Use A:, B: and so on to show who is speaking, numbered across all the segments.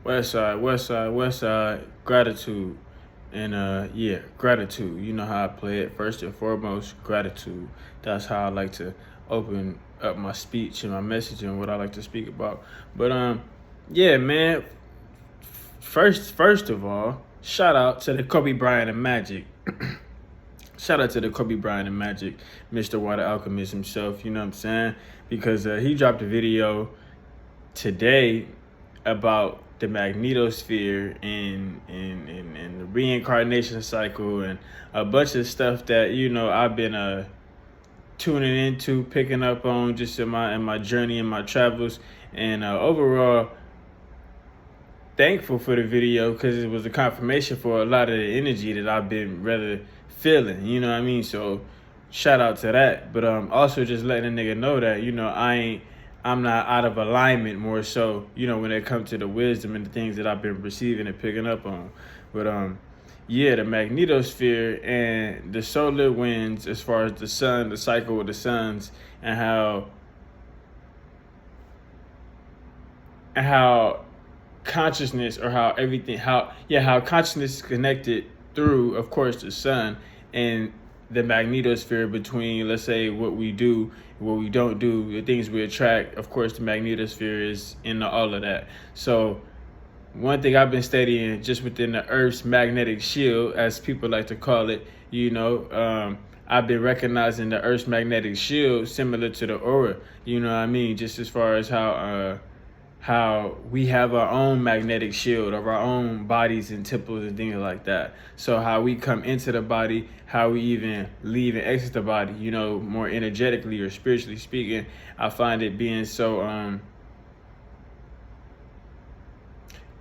A: West side, west side, west side, gratitude. And yeah, gratitude. You know how I play it. First and foremost, gratitude. That's how I like to open up my speech and my message and what I like to speak about. But yeah, man. First of all, shout out to the Kobe Bryant and Magic. Shout out to the Kobe Bryant and Magic, Mr. Water Alchemist himself, you know what I'm saying? Because he dropped a video today about the Magnetosphere and the reincarnation cycle and a bunch of stuff that, you know, I've been tuning into, picking up on just in my journey and my travels. And overall, thankful for the video because it was a confirmation for a lot of the energy that I've been rather feeling, you know what I mean? So shout out to that. But also just letting a nigga know that, you know, I'm not out of alignment, more so, you know, when it comes to the wisdom and the things that I've been receiving and picking up on. But yeah, the magnetosphere and the solar winds, as far as the sun, the cycle of the suns, and how consciousness, or how everything, how consciousness is connected through, of course, the sun and the magnetosphere, between, let's say, what we do, what we don't do, the things we attract. Of course, the magnetosphere is in all of that. So one thing I've been studying just within the Earth's magnetic shield, as people like to call it, you know, I've been recognizing the Earth's magnetic shield similar to the aura, you know what I mean? Just as far as how we have our own magnetic shield of our own bodies and temples and things like that. So how we come into the body, how we even leave and exit the body, you know, more energetically or spiritually speaking, I find it being so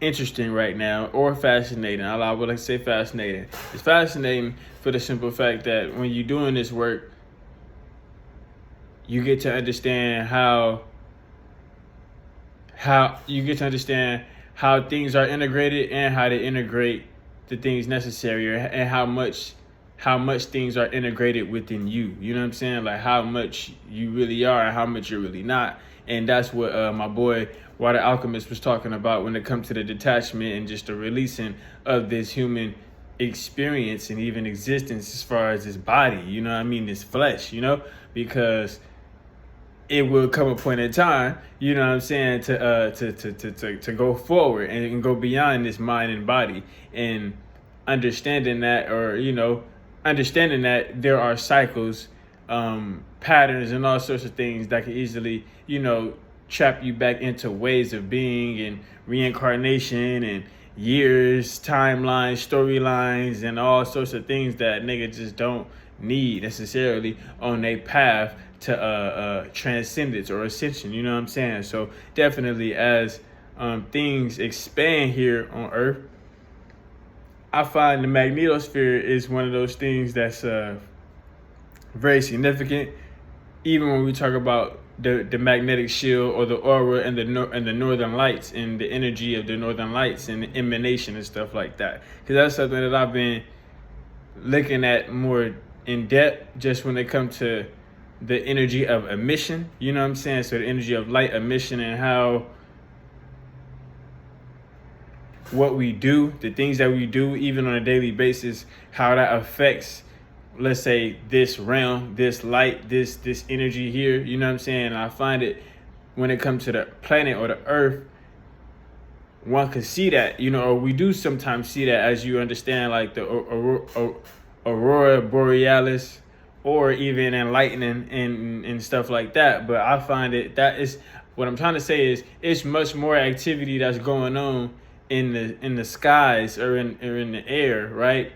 A: interesting right now, or fascinating. I would like to say fascinating. It's fascinating for the simple fact that when you're doing this work, you get to understand how things are integrated and how to integrate the things necessary, and how much things are integrated within you. You know what I'm saying? Like how much you really are and how much you're really not. And that's what my boy Water Alchemist was talking about when it comes to the detachment and just the releasing of this human experience and even existence, as far as this body, you know what I mean, this flesh, you know, because it will come a point in time, you know what I'm saying, to go forward and go beyond this mind and body, and understanding that, or, you know, understanding that there are cycles, patterns, and all sorts of things that can easily, you know, trap you back into ways of being and reincarnation and years, timelines, storylines, and all sorts of things that niggas just don't need necessarily on their path to transcendence or ascension, you know what I'm saying? So definitely, as things expand here on Earth, I find the magnetosphere is one of those things that's very significant. Even when we talk about the magnetic shield, or the aura, and the northern lights, and the energy of the northern lights and the emanation and stuff like that, because that's something that I've been looking at more in depth, just when it comes to the energy of emission, you know what I'm saying? So the energy of light emission, and how what we do, the things that we do, even on a daily basis, how that affects, let's say, this realm, this light, this energy here, you know what I'm saying? And I find it, when it comes to the planet or the Earth, one can see that, you know, or we do sometimes see that, as you understand, like the aurora borealis, or even enlightening and stuff like that. But I find it, that is what I'm trying to say, is it's much more activity that's going on in the skies, or in the air, right,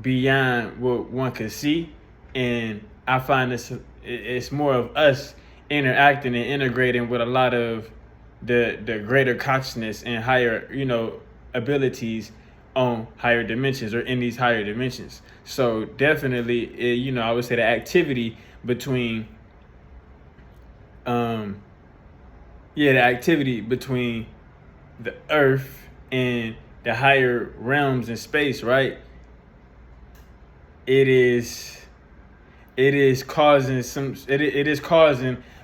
A: beyond what one can see. And I find it's more of us interacting and integrating with a lot of the greater consciousness and higher, you know, abilities on higher dimensions, or in these higher dimensions. So definitely, you know, I would say the activity between the activity between the Earth and the higher realms in space, right? It is causing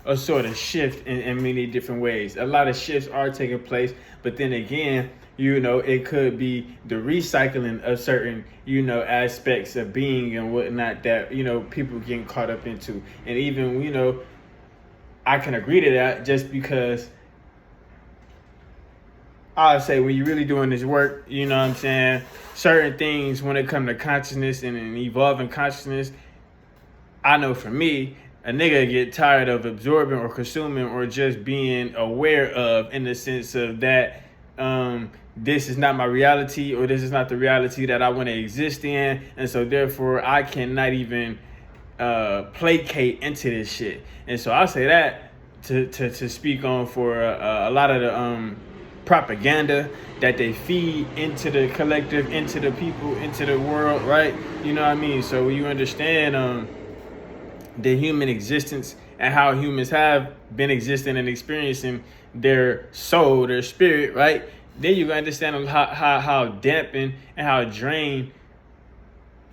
A: a sort of shift in many different ways. A lot of shifts are taking place, but then again, it could be the recycling of certain, aspects of being and whatnot that, people getting caught up into. And even, I can agree to that just because I say when you're really doing this work, certain things when it comes to consciousness and evolving consciousness, I know for me, a nigga get tired of absorbing or consuming or just being aware of, in the sense of that this is not my reality, or this is not the reality that I want to exist in, and so therefore I cannot even placate into this shit. And so I say that to speak on for a lot of the propaganda that they feed into the collective, into the people, into the world, right? You know what I mean? So when you understand the human existence and how humans have been existing and experiencing their soul, their spirit, right? Then you can understand how dampened and how drained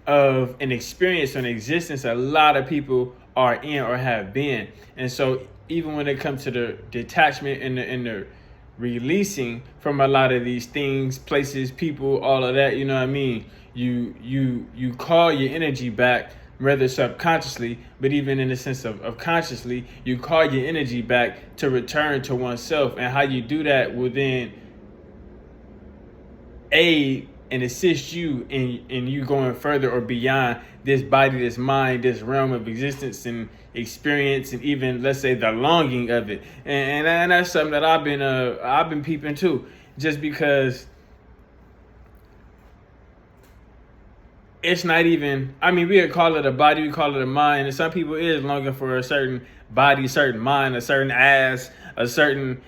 A: of an experience or an existence a lot of people are in or have been. And so even when it comes to the detachment and the releasing from a lot of these things, places, people, all of that, you know what I mean? You call your energy back, rather subconsciously, but even in the sense of consciously, you call your energy back to return to oneself. And how you do that will then aid and assist you in you going further or beyond this body, this mind, this realm of existence and experience, and even, let's say, the longing of it. And that's something that I've been peeping too, just because it's not even, we could call it a body, we call it a mind, and some people is longing for a certain body, certain mind, a certain ass, a certain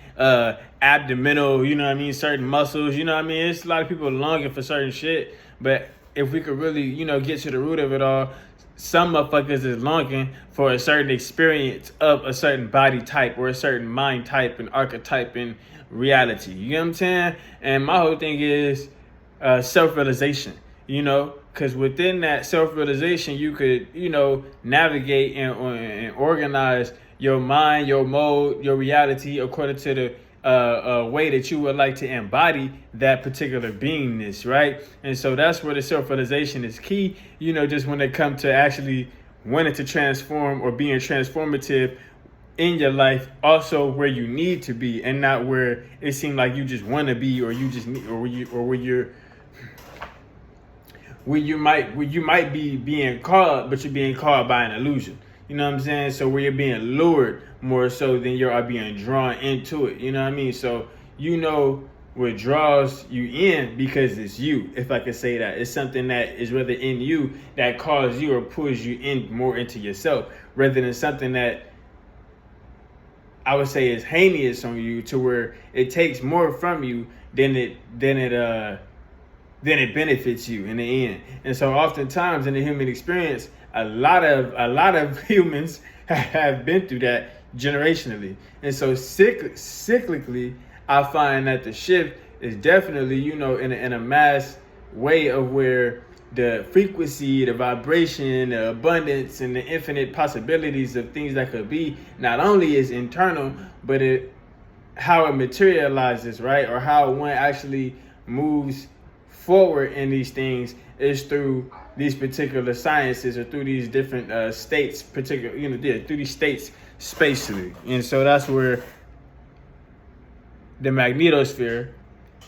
A: abdominal, certain muscles, it's a lot of people longing for certain shit. But if we could really, get to the root of it all, some motherfuckers is longing for a certain experience of a certain body type or a certain mind type and archetype and reality. You know what I'm saying? And my whole thing is self-realization, because within that self-realization, you could, navigate and organize your mind, your mode, your reality according to the way that you would like to embody that particular beingness, right? And so that's where the self-realization is key, just when it comes to actually wanting to transform or being transformative in your life, also where you need to be and not where it seems like you just want to be, or you just need, or where you might be being called, but you're being called by an illusion. You know what I'm saying? So where you're being lured more so than you are being drawn into it. You know what I mean? So what draws you in because it's you, if I could say that. It's something that is rather in you that calls you or pulls you in more into yourself, rather than something that I would say is heinous on you, to where it takes more from you than it benefits you in the end. And so oftentimes in the human experience, a lot of humans have been through that generationally. And so cyclically, I find that the shift is definitely, in a mass way of where the frequency, the vibration, the abundance, and the infinite possibilities of things that could be not only is internal, but how it materializes, right? Or how one actually moves forward in these things is through these particular sciences, or through these different states, through these states spatially. And so that's where the magnetosphere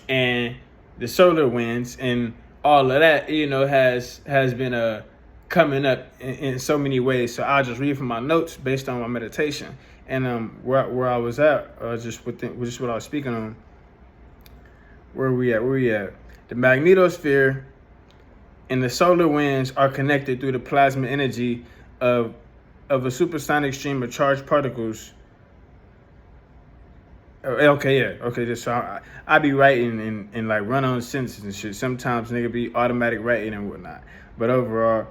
A: and the solar winds and all of that, has been coming up in so many ways. So I'll just read from my notes based on my meditation and where I was at, just what I was speaking on. Where we at? The magnetosphere and the solar winds are connected through the plasma energy of a supersonic stream of charged particles. So I be writing and like run on sentences and shit. Sometimes nigga be automatic writing and whatnot. But overall,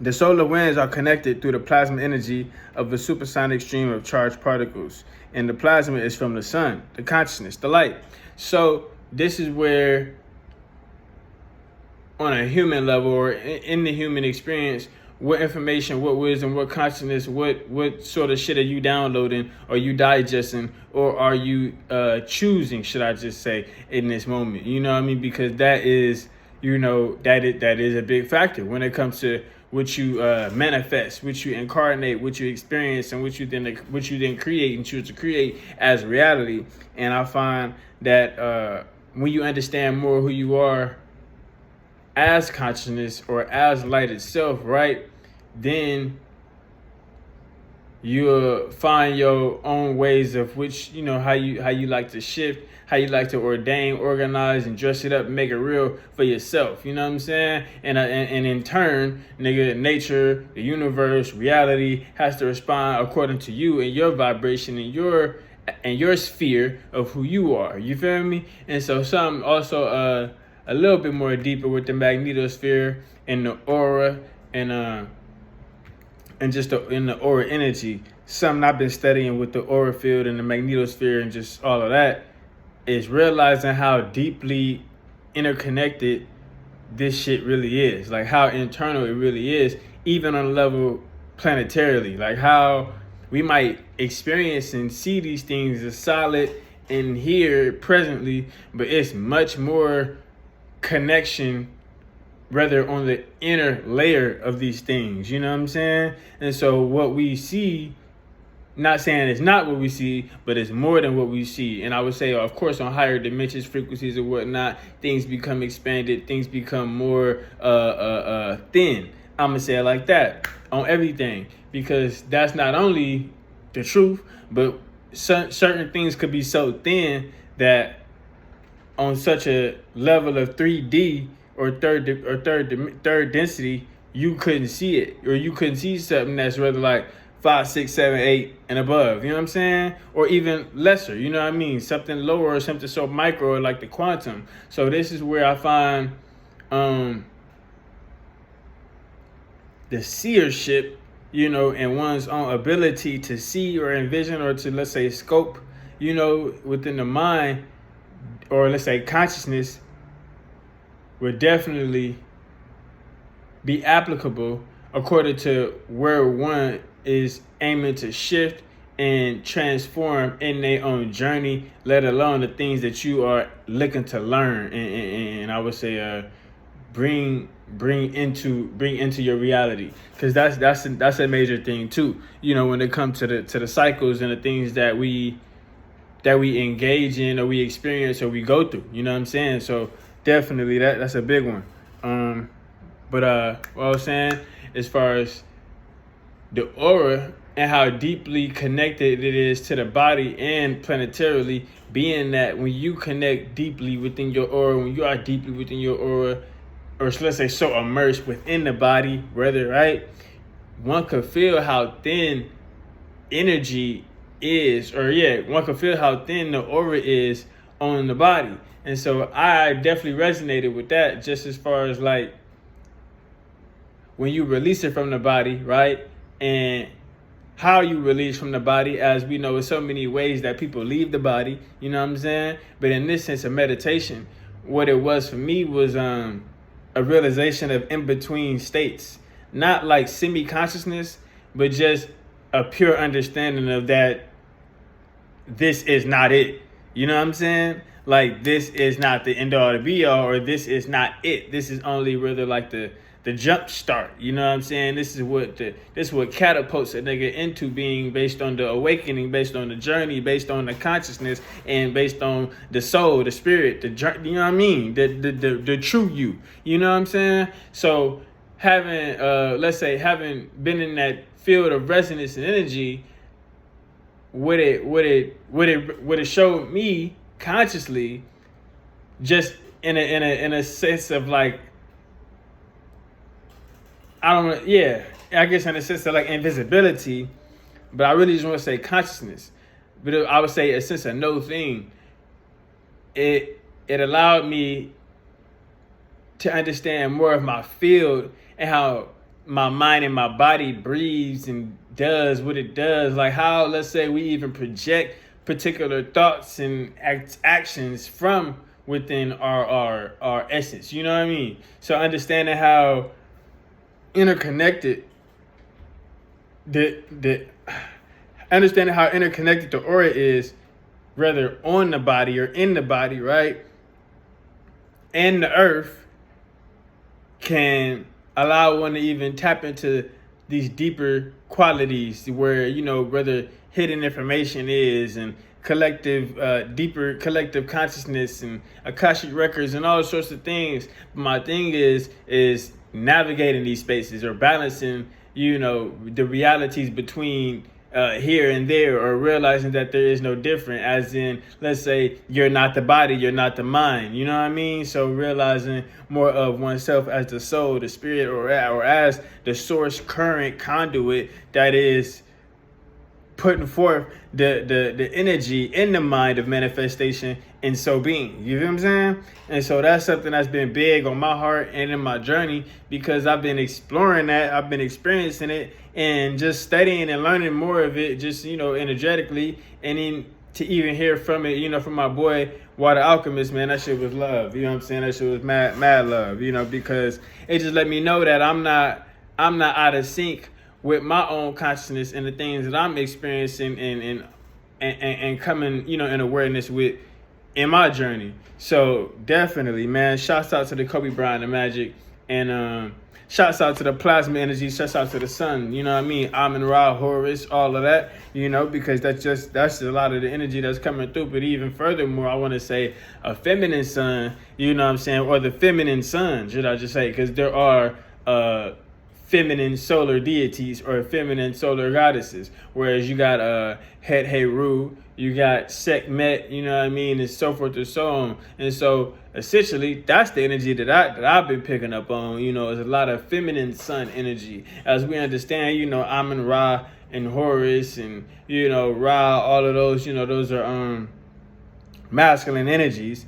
A: the solar winds are connected through the plasma energy of a supersonic stream of charged particles. And the plasma is from the sun, the consciousness, the light. So this is where, on a human level or in the human experience, what information, what wisdom, what consciousness, what sort of shit are you downloading, are you digesting, or are you choosing, should I just say, in this moment? You know what I mean? Because that is, that is a big factor when it comes to what you manifest, what you incarnate, what you experience, and what you then create and choose to create as reality. And I find that when you understand more who you are as consciousness or as light itself, right, then you'll find your own ways of which, how you like to shift, how you like to ordain, organize, and dress it up, and make it real for yourself. You know what I'm saying? And in turn, nigga, nature, the universe, reality has to respond according to you and your vibration and your sphere of who you are. You feel me? And so some also a little bit more deeper with the magnetosphere and the aura and just in the aura energy. Something I've been studying with the aura field and the magnetosphere and just all of that is realizing how deeply interconnected this shit really is. Like how internal it really is, even on a level planetarily. Like how we might experience and see these things as solid in here presently, but it's much more connection rather on the inner layer of these things, you know what I'm saying? And so what we see, not saying it's not what we see, but it's more than what we see. And I would say, of course, on higher dimensions, frequencies and whatnot, things become expanded, things become more thin. I'm gonna say it like that on everything, because that's not only the truth, but certain things could be so thin that on such a level of 3D or third density, you couldn't see it, or you couldn't see something that's rather like 5, 6, 7, 8 and above. You know what I'm saying? Or even lesser. You know what I mean? Something lower or something so micro like the quantum. So this is where I find the seership, and one's own ability to see or envision or to, let's say, scope, within the mind, or let's say consciousness, would definitely be applicable according to where one is aiming to shift and transform in their own journey, let alone the things that you are looking to learn and I would say bring into your reality, because that's a major thing too. When it comes to the cycles and the things that we engage in or we experience or we go through. You know what I'm saying? So definitely that's a big one. But what I was saying, as far as the aura and how deeply connected it is to the body and planetarily, being that when you connect deeply within your aura, when you are deeply within your aura, or let's say so immersed within the body, rather, right, one could feel how thin energy is, or one could feel how thin the aura is on the body. And so I definitely resonated with that, just as far as like when you release it from the body, right? And how you release from the body, as we know, in so many ways that people leave the body, you know what I'm saying? But in this sense of meditation, what it was for me was a realization of in-between states, not like semi-consciousness, but just a pure understanding of that this is not it. You know what I'm saying? Like, this is not the end all, the be all, or this is not it. This is only rather like the jump start. You know what I'm saying? This is what catapults a nigga into being, based on the awakening, based on the journey, based on the consciousness, and based on the soul, the spirit, the journey. You know what I mean? The true you. You know what I'm saying? So having having been in that field of resonance and energy, what it showed me consciously, just in a sense of like, I guess in a sense of like invisibility, but I really just want to say consciousness. But I would say a sense of no thing. It allowed me to understand more of my field and how my mind and my body breathes and does what it does. Like how, let's say, we even project particular thoughts and actions from within our essence. You know what I mean? So understanding how interconnected the understanding how interconnected the aura is, whether on the body or in the body, right? And the earth can allow one to even tap into these deeper qualities where, whether hidden information is, and deeper collective consciousness and Akashic records and all sorts of things. My thing is navigating these spaces or balancing, the realities between here and there, or realizing that there is no different, as in, let's say you're not the body, you're not the mind, you know what I mean? So realizing more of oneself as the soul, the spirit, or as the source current conduit that is putting forth the energy in the mind of manifestation and so being. You feel what I'm saying? And so that's something that's been big on my heart and in my journey, because I've been exploring that, I've been experiencing it, and just studying and learning more of it, just, energetically, and then to even hear from it, from my boy Water Alchemist, man, that shit was love. You know what I'm saying? That shit was mad love, because it just let me know that I'm not out of sync with my own consciousness and the things that I'm experiencing and coming, in awareness with in my journey. So definitely, man, shouts out to the Kobe Bryant, the Magic, and shouts out to the plasma energy, shouts out to the sun, you know what I mean? Amun Ra, Horus, all of that, because that's just a lot of the energy that's coming through. But even furthermore, I want to say a feminine sun, you know what I'm saying, or the feminine sun, should I just say, because there are feminine solar deities or feminine solar goddesses, whereas you got Het Heru, you got Sekhmet, you know what I mean, and so forth and so on. And so essentially that's the energy that I've been picking up on, is a lot of feminine sun energy, as we understand, Amun Ra and Horus and Ra, all of those, those are masculine energies.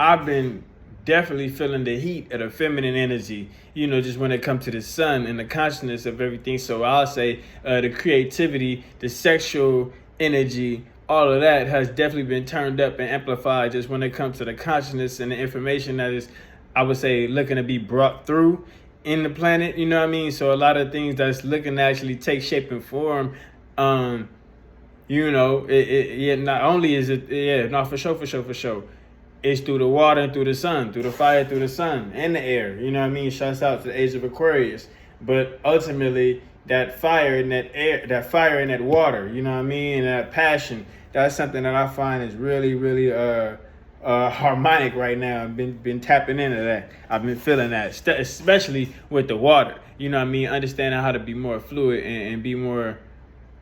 A: I've been definitely feeling the heat of the feminine energy, just when it comes to the sun and the consciousness of everything. So I'll say the creativity, the sexual energy, all of that has definitely been turned up and amplified just when it comes to the consciousness and the information that is, I would say, looking to be brought through in the planet, you know what I mean? So a lot of things that's looking to actually take shape and form, not only is it, for sure. It's through the water and through the sun, through the fire, through the sun, and the air. You know what I mean? Shouts out to the age of Aquarius. But ultimately, that fire and that air, that fire and that water, you know what I mean? And that passion, that's something that I find is really, really harmonic right now. I've been tapping into that. I've been feeling that, especially with the water. You know what I mean? Understanding how to be more fluid and be more,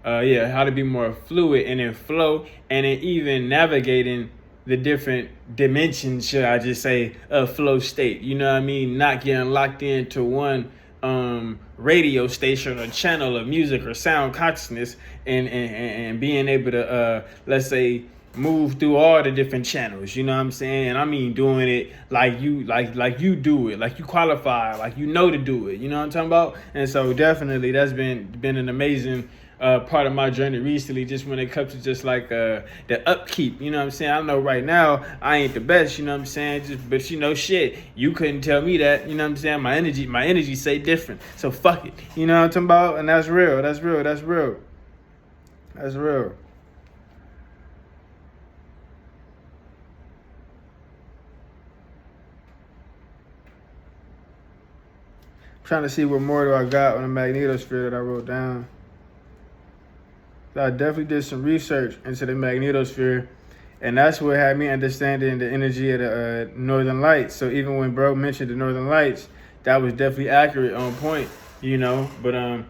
A: how to be more fluid and in flow, and then even navigating the different dimensions, should I just say, of flow state. You know what I mean? Not getting locked into one radio station or channel of music or sound consciousness, and being able to let's say move through all the different channels. You know what I'm saying? And I mean doing it like you do it, like you qualify, like to do it. You know what I'm talking about? And so definitely that's been an amazing part of my journey recently, just when it comes to just like the upkeep. You know what I'm saying? I know right now I ain't the best, you know what I'm saying? But shit, you couldn't tell me that, you know what I'm saying? My energy say different. So fuck it. You know what I'm talking about? And that's real. Trying to see what more do I got on the magnetosphere that I wrote down. So I definitely did some research into the magnetosphere, and that's what had me understanding the energy of the northern lights. So even when bro mentioned the northern lights, that was definitely accurate, on point, But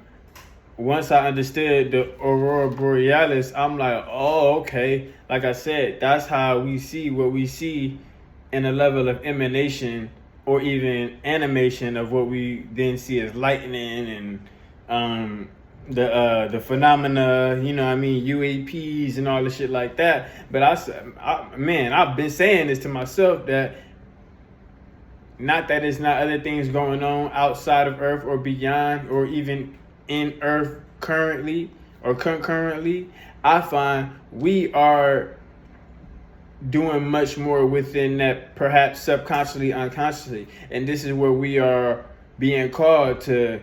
A: once I understood the aurora borealis, I'm like, oh, okay. Like I said, that's how we see what we see in a level of emanation or even animation of what we then see as lightning and the phenomena, UAPs and all the shit like that. But I've been saying this to myself, that not that it's not other things going on outside of Earth or beyond, or even in Earth currently or concurrently. I find we are doing much more within that, perhaps subconsciously, unconsciously. And this is where we are being called to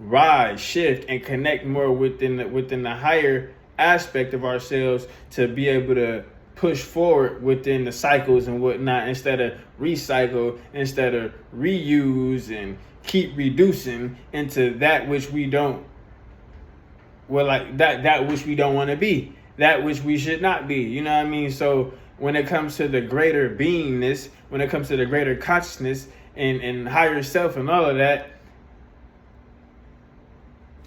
A: rise, shift, and connect more within the higher aspect of ourselves to be able to push forward within the cycles and whatnot, instead of recycle, instead of reuse and keep reducing into that which we don't, well, like that which we don't want to be, that which we should not be. You know what I mean? So when it comes to the greater beingness, when it comes to the greater consciousness and higher self and all of that,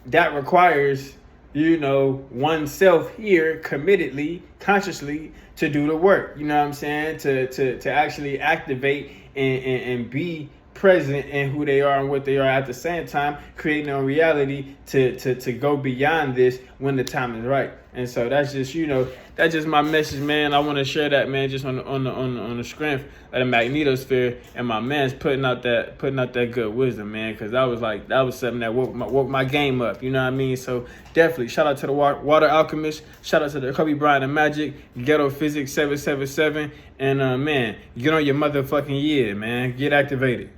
A: that requires, you know, oneself here committedly, consciously to do the work. You know what I'm saying? To actually activate and be present in who they are and what they are, at the same time creating a reality to go beyond this when the time is right. And so that's just, you know, that's just my message, man. I want to share that, man, just on the strength of the Magnetosphere and my man's putting out that good wisdom, man, because that was something that woke my game up. You know what I mean? So definitely shout out to the Water Alchemist, shout out to the Kobe Bryant and Magic, Ghetto Physics 777, and man, get on your motherfucking year, man. Get activated.